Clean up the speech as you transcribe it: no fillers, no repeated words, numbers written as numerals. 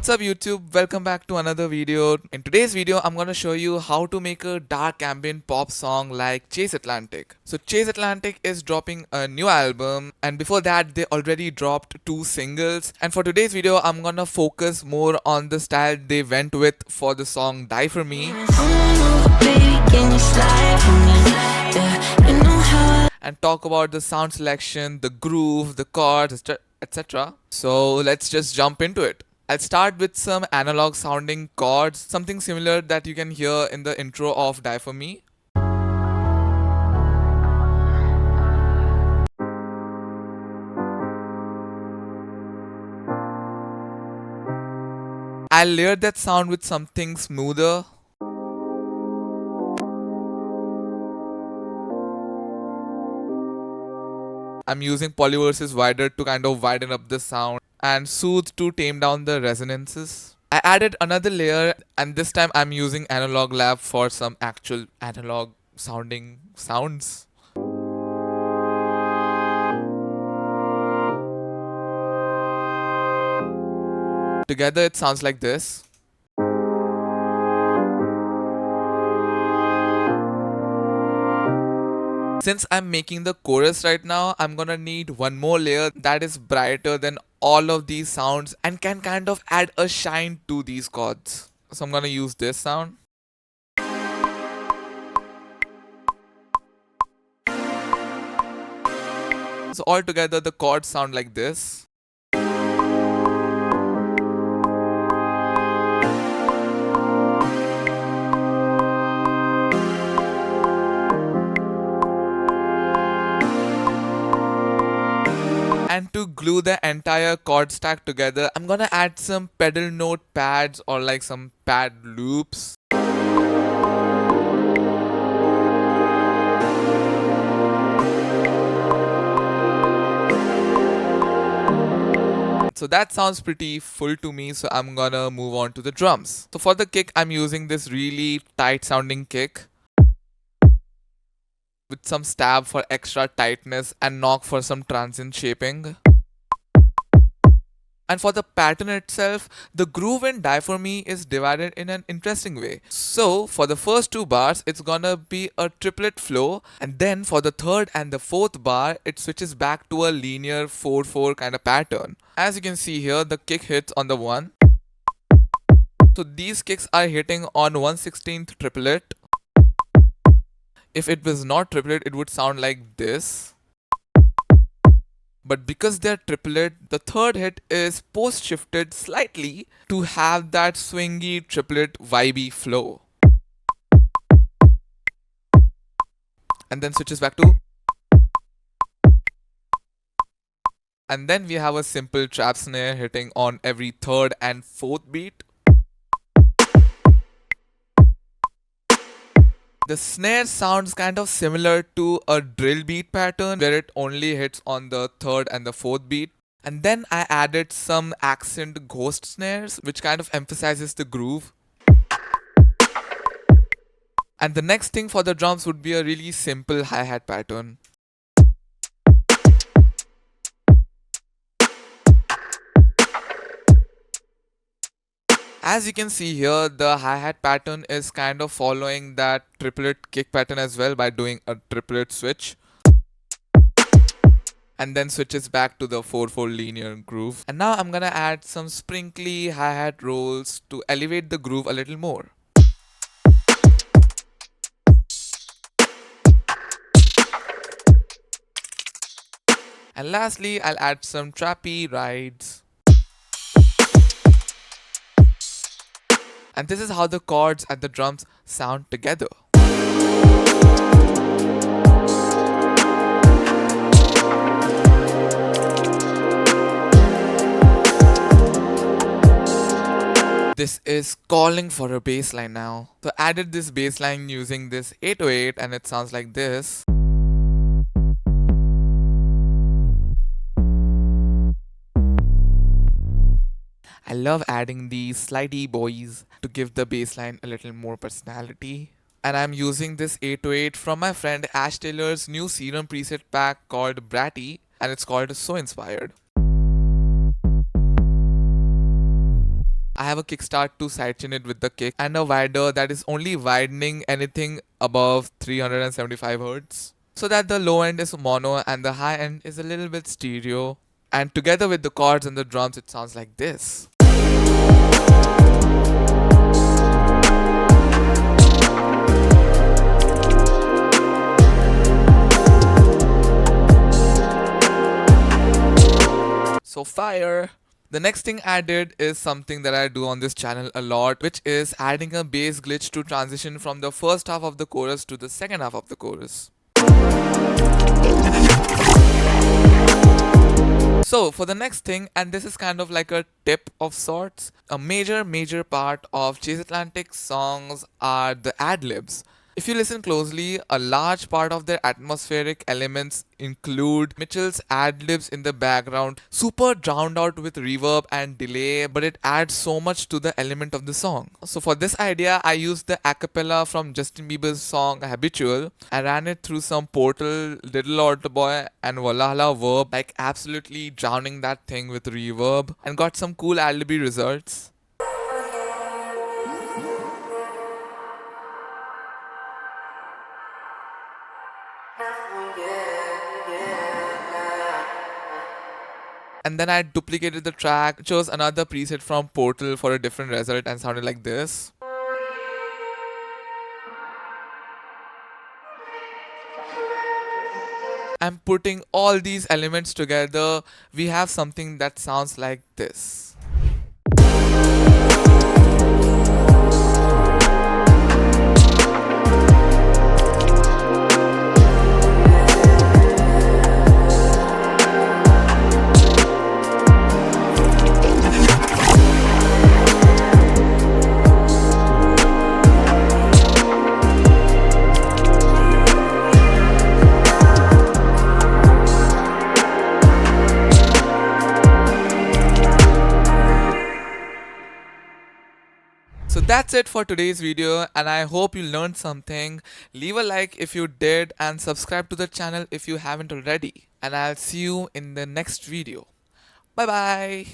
What's up YouTube? Welcome back to another video. In today's video, I'm gonna show you how to make a dark ambient pop song like Chase Atlantic. So Chase Atlantic is dropping a new album, and before that they already dropped 2 singles. And for today's video, I'm gonna focus more on the style they went with for the song Die For Me. And talk about the sound selection, the groove, the chords, etc. So let's just jump into it. I'll start with some analog sounding chords, something similar that you can hear in the intro of Die For Me. I'll layer that sound with something smoother. I'm using Poly versus Wider to kind of widen up the sound and Soothe to tame down the resonances. I added another layer, and this time I'm using Analog Lab for some actual analog sounding sounds. Together it sounds like this. Since I'm making the chorus right now, I'm gonna need one more layer that is brighter than all of these sounds and can kind of add a shine to these chords. So I'm gonna use this sound. So all together the chords sound like this. And to glue the entire chord stack together, I'm gonna add some pedal note pads or like some pad loops. So that sounds pretty full to me, so I'm gonna move on to the drums. So for the kick, I'm using this really tight sounding kick with some stab for extra tightness and knock for some transient shaping. And for the pattern itself, the groove in Die For Me is divided in an interesting way. So for the first 2 bars, it's gonna be a triplet flow, and then for the third and the fourth bar, it switches back to a linear 4/4 kind of pattern. As you can see here, the kick hits on the 1. So these kicks are hitting on 1/16th triplet. If it was not triplet, it would sound like this. But because they're triplet, the third hit is post shifted slightly to have that swingy triplet vibey flow. And then switches back to. And then we have a simple trap snare hitting on every third and fourth beat. The snare sounds kind of similar to a drill beat pattern where it only hits on the third and the fourth beat. And then I added some accent ghost snares, which kind of emphasizes the groove. And the next thing for the drums would be a really simple hi-hat pattern. As you can see here, the hi-hat pattern is kind of following that triplet kick pattern as well by doing a triplet switch. And then switches back to the 4/4 linear groove. And now I'm gonna add some sprinkly hi-hat rolls to elevate the groove a little more. And lastly, I'll add some trappy rides. And this is how the chords and the drums sound together. This is calling for a bass line now. So I added this bass line using this 808 and it sounds like this. I love adding these slidey boys to give the bass line a little more personality. And I'm using this 808 from my friend Ash Taylor's new Serum preset pack called Bratty, and it's called So Inspired. I have a kickstart to sidechain it with the kick and a wider that is only widening anything above 375 Hz. So that the low end is mono and the high end is a little bit stereo. And together with the chords and the drums, it sounds like this. So fire! The next thing I did is something that I do on this channel a lot, which is adding a bass glitch to transition from the first half of the chorus to the second half of the chorus. So for the next thing, and this is kind of like a tip of sorts, a major part of Chase Atlantic songs are the adlibs. If you listen closely, a large part of their atmospheric elements include Mitchell's adlibs in the background, super drowned out with reverb and delay, but it adds so much to the element of the song. So for this idea, I used the a cappella from Justin Bieber's song Habitual. I ran it through some Portal, Little Altar Boy and Valhalla Verb, like absolutely drowning that thing with reverb, and got some cool adlib results. And then I duplicated the track, chose another preset from Portal for a different result and sounded like this. And putting all these elements together, we have something that sounds like this. So that's it for today's video, and I hope you learned something. Leave a like if you did and subscribe to the channel if you haven't already. And I'll see you in the next video. Bye bye.